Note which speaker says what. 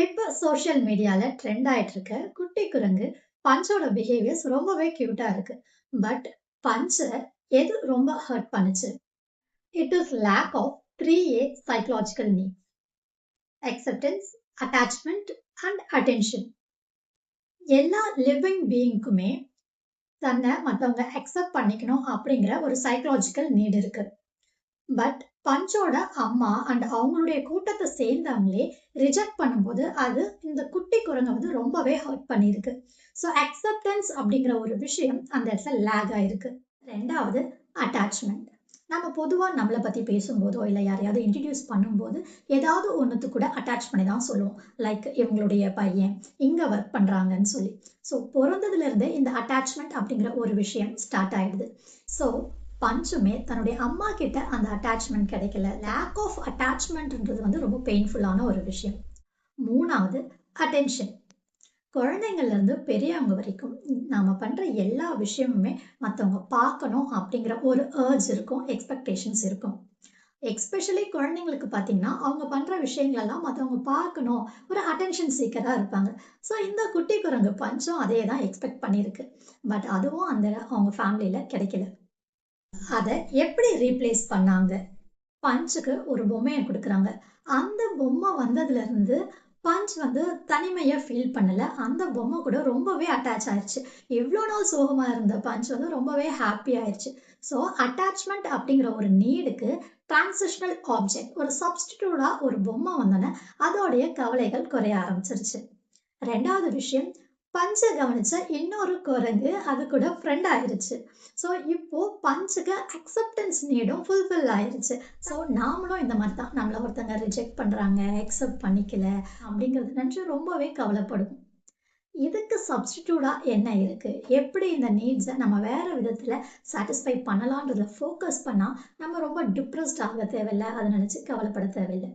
Speaker 1: இப்ப சோஷியல் மீடியால ட்ரெண்ட் ஆயிட்டு இருக்க குட்டி குரங்கு பஞ்சோட பிஹேவியர்ஸ் ரொம்பவே கியூட்டா இருக்கு. பட் பஞ்ச எது ரொம்ப ஹர்ட் பண்ணுச்சு? It is lack of 3A psychological needs. Acceptance, attachment and attention. எல்லா லிவிங் பீயிங்க்குமே தன்னை மத்தவங்க அக்செப்ட் பண்ணிக்கணும் அப்படிங்கிற ஒரு சைக்கலாஜிக்கல் நீட் இருக்கு. பட் பஞ்சோட அம்மா அண்ட் அவங்களுடைய கூட்டத்தை சேர்ந்தவங்களே ரிஜெக்ட் பண்ணும்போது அது இந்த குட்டி குரங்கை வந்து ரொம்பவே ஹர்ட் பண்ணியிருக்கு. ஸோ அக்செப்டன்ஸ் அப்படிங்கிற ஒரு விஷயம் அந்த இடத்துல லேக் ஆயிருக்கு. ரெண்டாவது, அட்டாச்மெண்ட். நம்ம பொதுவாக நம்மளை பற்றி பேசும்போதோ இல்லை யாரையாவது இன்ட்ரடியூஸ் பண்ணும்போது ஏதாவது ஒன்றுத்து கூட அட்டாச் பண்ணி தான் சொல்லுவோம். லைக் இவங்களுடைய பையன் இங்கே ஒர்க் பண்ணுறாங்கன்னு சொல்லி. ஸோ பிறந்ததுலேருந்தே இந்த அட்டாச்மெண்ட் அப்படிங்கிற ஒரு விஷயம் ஸ்டார்ட் ஆயிடுது. ஸோ பஞ்சுமே தன்னுடைய அம்மா கிட்ட அந்த அட்டாச்மெண்ட் கிடைக்கல. லேக் ஆஃப் அட்டாச்மெண்ட்ன்றது வந்து ரொம்ப பெயின்ஃபுல்லான ஒரு விஷயம். மூணாவது, அட்டென்ஷன். குழந்தைங்கள்ல இருந்து பெரியவங்க வரைக்கும் நாம பண்ற எல்லா விஷயமுமே மற்றவங்க பார்க்கணும் அப்படிங்கிற ஒரு ஏர்ஜ் இருக்கும், எக்ஸ்பெக்டேஷன்ஸ் இருக்கும். எஸ்பெஷலி குழந்தைங்களுக்கு பார்த்தீங்கன்னா அவங்க பண்ற விஷயங்களெல்லாம் மற்றவங்க பார்க்கணும், ஒரு அட்டென்ஷன் சீக்கராக இருப்பாங்க. ஸோ இந்த குட்டி குரங்கு பஞ்சும் அதே தான் எக்ஸ்பெக்ட் பண்ணியிருக்கு. பட் அதுவும் அந்த அவங்க ஃபேமிலியில் கிடைக்கல. அதை எப்படி ரீப்ளேஸ் பண்ணாங்க? பஞ்சுக்கு ஒரு பொம்மையை கொடுக்குறாங்க. அந்த பொம்மை வந்ததுல இருந்து பஞ்ச் வந்து தனிமையை ஃபீல் பண்ணல. அந்த பொம்மை கூட ரொம்பவே அட்டாச் ஆயிடுச்சு. எவ்வளோ நாள் சோகமா இருந்த பஞ்ச் வந்து ரொம்பவே ஹாப்பி ஆயிடுச்சு. ஸோ அட்டாச்மெண்ட் அப்படிங்கிற ஒரு நீடுக்கு டிரான்சிஷனல் ஆப்ஜெக்ட், ஒரு சப்ஸ்டிடியூடா ஒரு பொம்மை வந்தோன்னே அதோடைய கவலைகள் குறைய ஆரம்பிச்சிருச்சு. ரெண்டாவது விஷயம், பஞ்ச கவனிச்ச இன்னொரு குரங்கு அது கூட ஃப்ரெண்ட் ஆயிருச்சு. ஸோ இப்போ பஞ்சுக்கு அக்செப்டன்ஸ் நீடும் ஃபுல்ஃபில் ஆயிருச்சு. ஸோ நாமளும் இந்த மாதிரி தான், நம்மளை ஒருத்தங்க ரிஜெக்ட் பண்ணுறாங்க, அக்செப்ட் பண்ணிக்கல அப்படிங்கிறது நினச்சி ரொம்பவே கவலைப்படுவோம். இதுக்கு சப்ஸ்டிடியூடாக என்ன இருக்குது, எப்படி இந்த நீட்ஸை நம்ம வேறு விதத்தில் சாட்டிஸ்ஃபை பண்ணலான்றதை ஃபோக்கஸ் பண்ணால் நம்ம ரொம்ப டிப்ரெஸ்ட் ஆக தேவையில்லை, அதை நினச்சி கவலைப்பட தேவையில்லை.